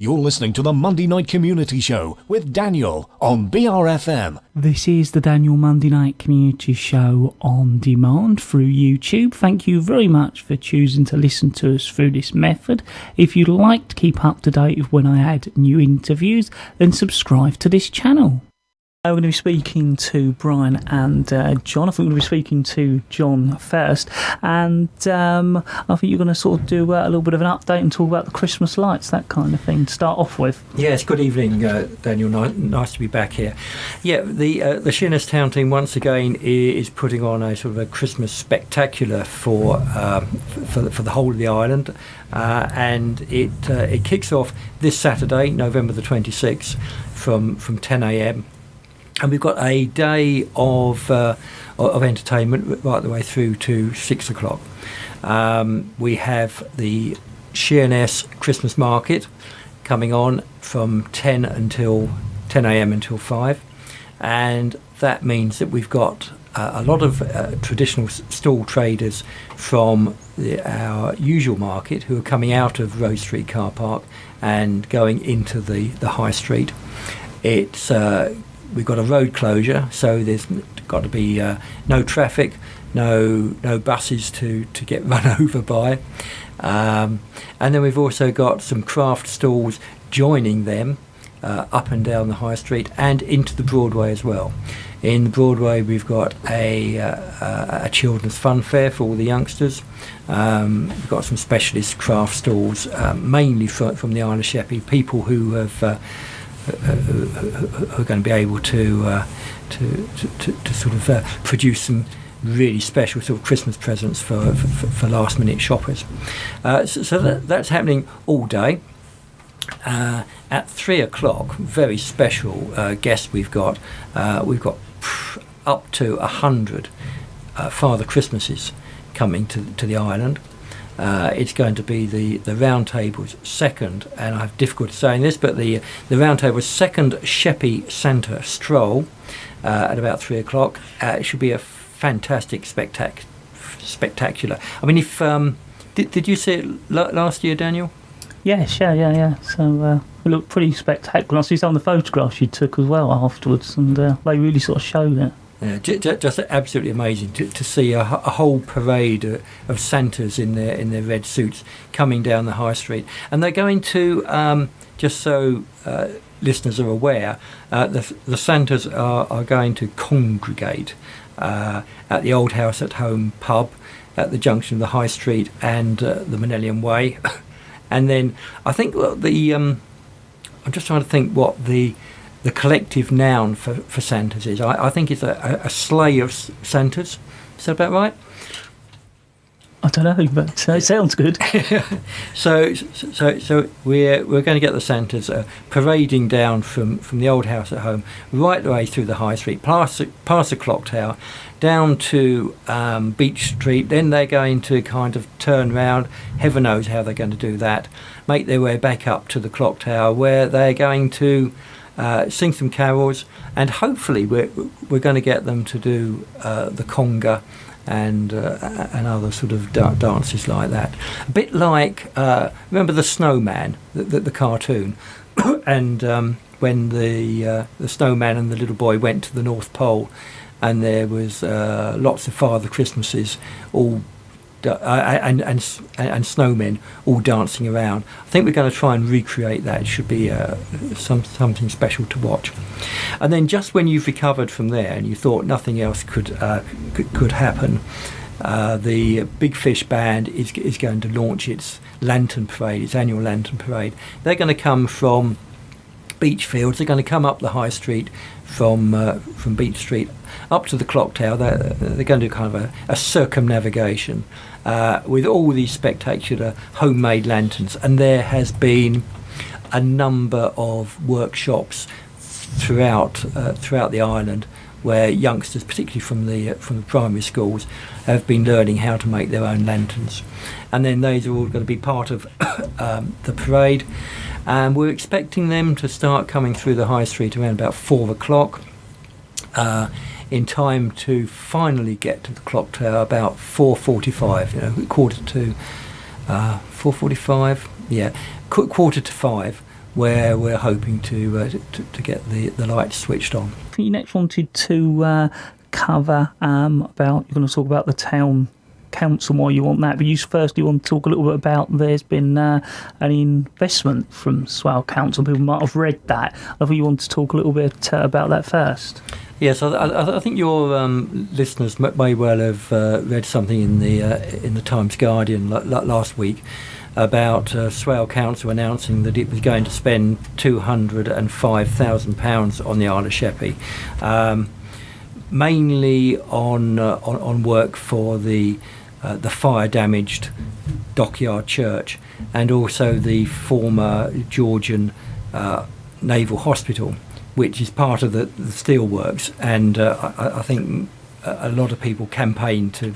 You're listening to the Monday Night Community Show with Daniel on BRFM. This is the Daniel Monday Night Community Show on demand through YouTube. Thank you very much for choosing to listen to us through this method. If you'd like to keep up to date with when I add new interviews, then subscribe to this channel. We're going to be speaking to Brian and John. I think we're going to be speaking to John first. And I think you're going to sort of do a little bit of an update and talk about the Christmas lights, that kind of thing, to start off with. Yes, good evening, Daniel. Nice to be back here. Yeah, the Sheerness Town Team once again is putting on a sort of a Christmas spectacular for the whole of the island. And it kicks off this Saturday, November the 26th, from 10 a.m. And we've got a day of entertainment right the way through to 6 o'clock. We have the Sheerness Christmas Market coming on from 10 a.m. until 5. And that means that we've got a lot of traditional stall traders from our usual market who are coming out of Rose Street car park and going into the high street. It's we've got a road closure, so there's got to be no traffic, no buses to get run over by. And then we've also got some craft stalls joining them up and down the high street and into the Broadway as well. In the Broadway, we've got a children's fun fair for all the youngsters. We've got some specialist craft stalls, mainly from the Isle of Sheppey, people who have who are going to be able to sort of produce some really special sort of Christmas presents for last minute shoppers. So that's happening all day. At 3 o'clock, very special guest we've got up to 100 Father Christmases coming to the island. It's going to be the Round Table's second, and I have difficulty saying this, but the Round Table's second sheppey Santa stroll at about 3 o'clock. It should be a fantastic spectacular. I mean, if did you see it last year, Daniel? Yes, yeah. So it looked pretty spectacular. I see some of the photographs you took as well afterwards, and they really sort of showed it. Yeah, just absolutely amazing to see a whole parade of Santas in their red suits coming down the high street, and they're going to just so listeners are aware, the Santas are going to congregate at the Old House at Home pub at the junction of the High Street and the Millennium Way, and then I think I'm just trying to think what the collective noun for Santas is. I think it's a sleigh of Santas. Is that about right? I don't know, but it sounds good. So we're going to get the Santas parading down from the Old House at Home right the way through the High Street, past the Clock Tower, down to Beach Street. Then they're going to kind of turn round. Heaven knows how they're going to do that. Make their way back up to the Clock Tower, where they're going to sing some carols, and hopefully we're going to get them to do the conga and other sort of dances like that. A bit like remember the Snowman, the cartoon, and when the snowman and the little boy went to the North Pole, and there was lots of Father Christmases all. And snowmen all dancing around. I think we're going to try and recreate that. It should be something special to watch. And then just when you've recovered from there and you thought nothing else could happen, the Big Fish Band is going to launch its lantern parade, its annual lantern parade. They're going to come from Beachfields. They're going to come up the High Street from Beach Street up to the Clock Tower. They're going to do kind of a circumnavigation with all these spectacular homemade lanterns, and there has been a number of workshops throughout the island where youngsters, particularly from the primary schools, have been learning how to make their own lanterns, and then those are all going to be part of the parade. And we're expecting them to start coming through the High Street around about 4 o'clock, in time to finally get to the Clock Tower about 4:45. Quarter to 4:45. Yeah, quarter to 5. where we're hoping to get the lights switched on. You next wanted to cover about, you're going to talk about the town council, why you want that, but you firstly want to talk a little bit about there's been an investment from Swale Council. People might have read that. I think you want to talk a little bit about that first. Yes, I think your listeners may well have read something in the Times Guardian last week about Swale Council announcing that it was going to spend £205,000 on the Isle of Sheppey, mainly on work for the fire-damaged Dockyard Church and also the former Georgian Naval Hospital, which is part of the steelworks, and I think a lot of people campaigned to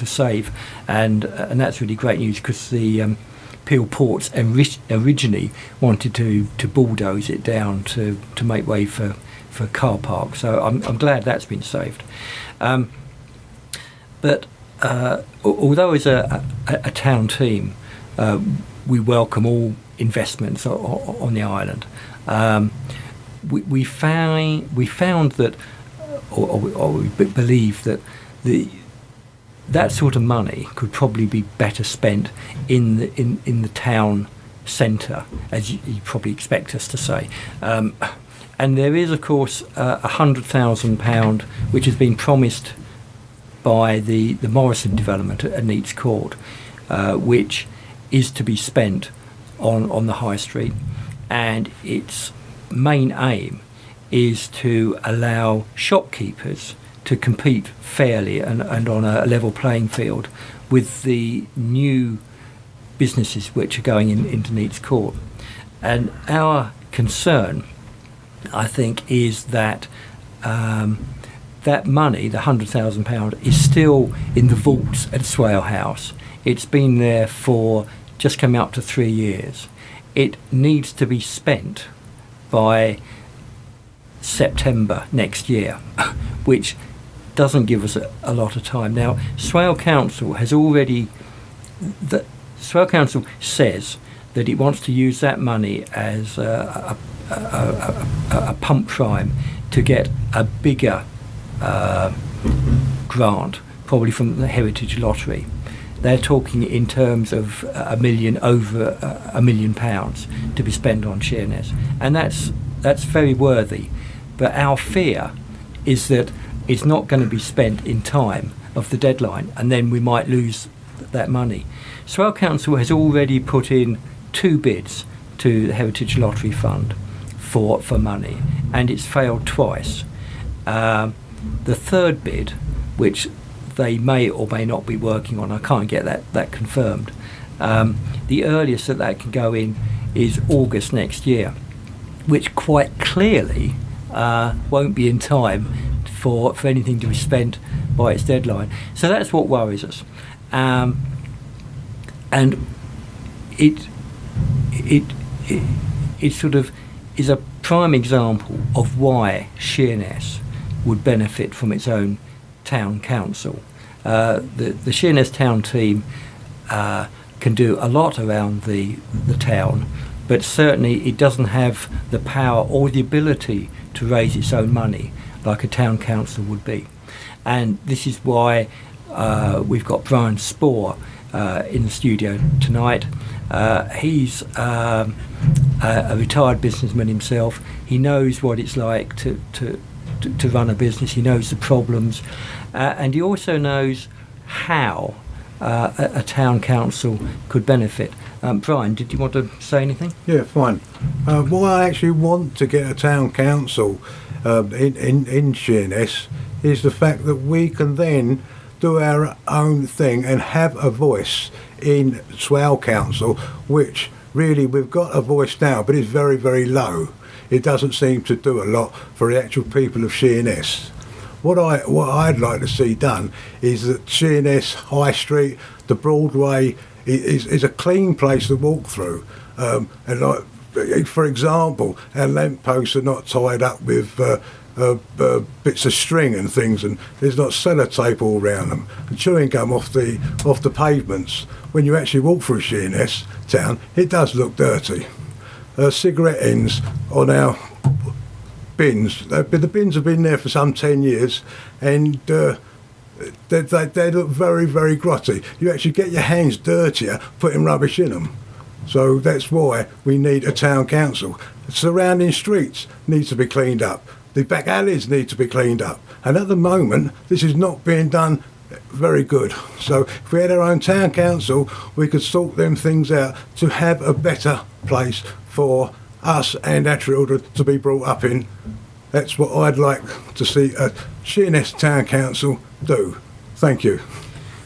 save, and that's really great news, because the Peel Ports originally wanted to bulldoze it down to make way for car park. So I'm glad that's been saved. But although as a town team, we welcome all investments on the island, we found that, or we believe that that sort of money could probably be better spent in the town centre, as you probably expect us to say. And there is, of course, £100,000 which has been promised by the Morrison development at Neates Court, which is to be spent on the High Street, and its main aim is to allow shopkeepers to compete fairly and on a level playing field with the new businesses which are going into Neates Court. And our concern, I think, is that that money, the £100,000, is still in the vaults at Swale House. It's been there for just coming up to 3 years. It needs to be spent by September next year, which doesn't give us a lot of time. Now, Swale Council says that it wants to use that money as a pump prime to get a bigger grant, probably from the Heritage Lottery. They're talking in terms of over £1 million to be spent on Sheerness, and that's very worthy. But our fear is that it's not going to be spent in time of the deadline, and then we might lose that money. Swale Council has already put in 2 bids to the Heritage Lottery Fund for money, and it's failed twice. The third bid, which they may or may not be working on, I can't get that confirmed. The earliest that can go in is August next year, which quite clearly won't be in time for anything to be spent by its deadline. So that's what worries us, and it sort of is a prime example of why Sheerness would benefit from its own town council. The Sheerness Town Team can do a lot around the town, but certainly it doesn't have the power or the ability to raise its own money like a town council would be. And this is why we've got Brian Spohr in the studio tonight. He's a retired businessman himself. He knows what it's like to run a business. He knows the problems, and he also knows how a town council could benefit. Brian, did you want to say anything? Yeah, fine. Why I actually want to get a town council in Sheerness is the fact that we can then do our own thing and have a voice in Swale Council, which really we've got a voice now, but it's very, very low. It doesn't seem to do a lot for the actual people of Sheerness. What I'd like to see done is that Sheerness High Street, the Broadway, is a clean place to walk through. And like, for example, our lamp posts are not tied up with bits of string and things, and there's not sellotape all around them, and chewing gum off the pavements. When you actually walk through Sheerness town, it does look dirty. cigarette ends on our bins. The bins have been there for some 10 years, and they look very, very grotty. You actually get your hands dirtier putting rubbish in them. So that's why we need a town council. The surrounding streets need to be cleaned up. The back alleys need to be cleaned up. And at the moment, this is not being done very good. So if we had our own town council, we could sort them things out to have a better place for us and our children to be brought up in. That's what I'd like to see a Sheerness Town Council do. Thank you.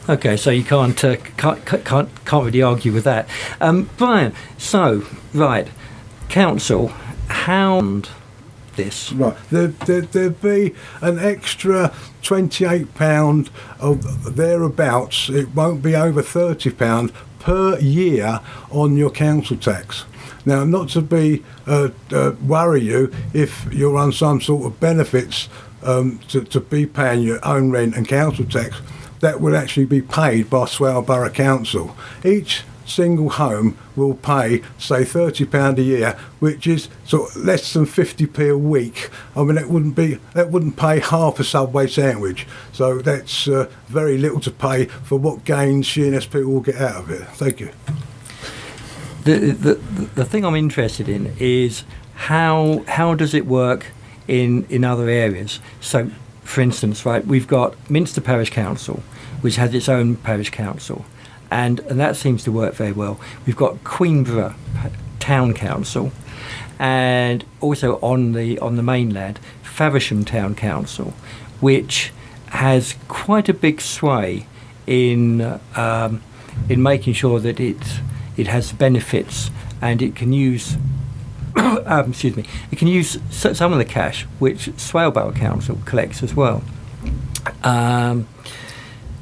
Okay, so you can't really argue with that, Brian. So right, council, how this? Right, there'd be an extra £28 of thereabouts. It won't be over £30 per year on your council tax. Now, not to be worry you if you're on some sort of benefits to be paying your own rent and council tax, that will actually be paid by Swale Borough Council. Each single home will pay, say, £30 a year, which is sort of less than 50p a week. I mean, that wouldn't pay half a Subway sandwich. So that's very little to pay for what gains Sheerness people will get out of it. Thank you. The thing I'm interested in is how does it work in other areas? So, for instance, right, we've got Minster Parish Council, which has its own parish council, and that seems to work very well. We've got Queenborough Town Council, and also on the mainland, Faversham Town Council, which has quite a big sway in making sure that it has benefits, and it can use it can use some of the cash which Swale Borough Council collects as well.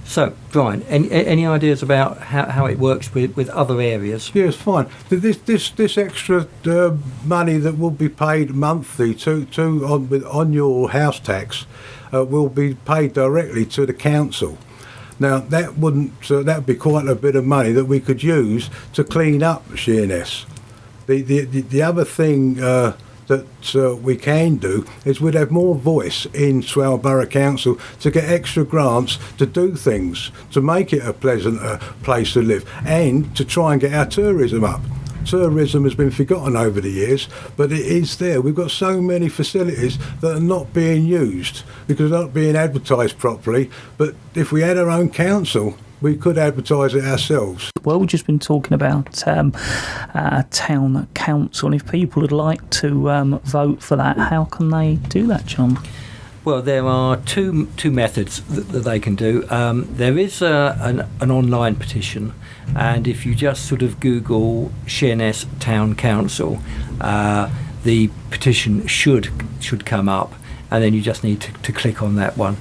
So, Brian, any ideas about how it works with other areas? Yes, fine. This extra money that will be paid monthly on your house tax will be paid directly to the council. Now, that would be quite a bit of money that we could use to clean up Sheerness. The other thing that we can do is we'd have more voice in Swale Borough Council to get extra grants to do things, to make it a pleasant place to live, and to try and get our tourism up. Tourism has been forgotten over the years, but it is there. We've got so many facilities that are not being used because they're not being advertised properly. But if we had our own council, we could advertise it ourselves. Well, we've just been talking about town council, and if people would like to vote for that, how can they do that, John? Well, there are two methods that they can do. There is an online petition, and if you just sort of Google Sheerness Town Council, the petition should come up, and then you just need to click on that one.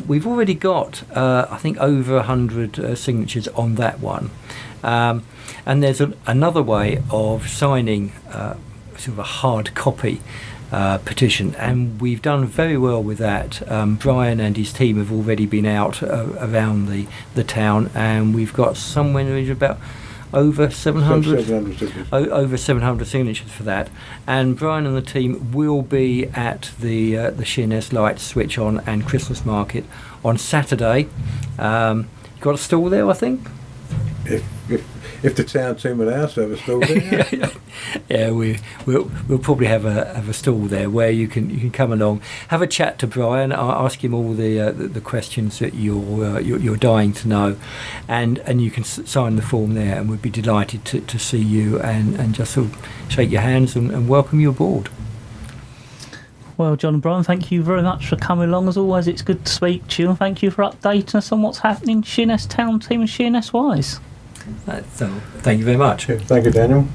We've already got, I think, over 100 signatures on that one. And there's another way of signing sort of a hard copy petition, and we've done very well with that. Brian and his team have already been out around the town, and we've got somewhere about over 700 signatures for that. And Brian and the team will be at the Sheerness Lights Switch On and Christmas Market on Saturday. You got a stall there, I think? If the town team would have a stall there. Yeah, we'll probably have a stall there where you can come along, have a chat to Brian, ask him all the questions that you're dying to know, and you can sign the form there, and we'd be delighted to see you and just sort of shake your hands and welcome you aboard. Well, John and Brian, thank you very much for coming along. As always, it's good to speak to you, and thank you for updating us on what's happening in Sheerness Town Team and Sheerness Wise. So, thank you very much. Thank you, Daniel.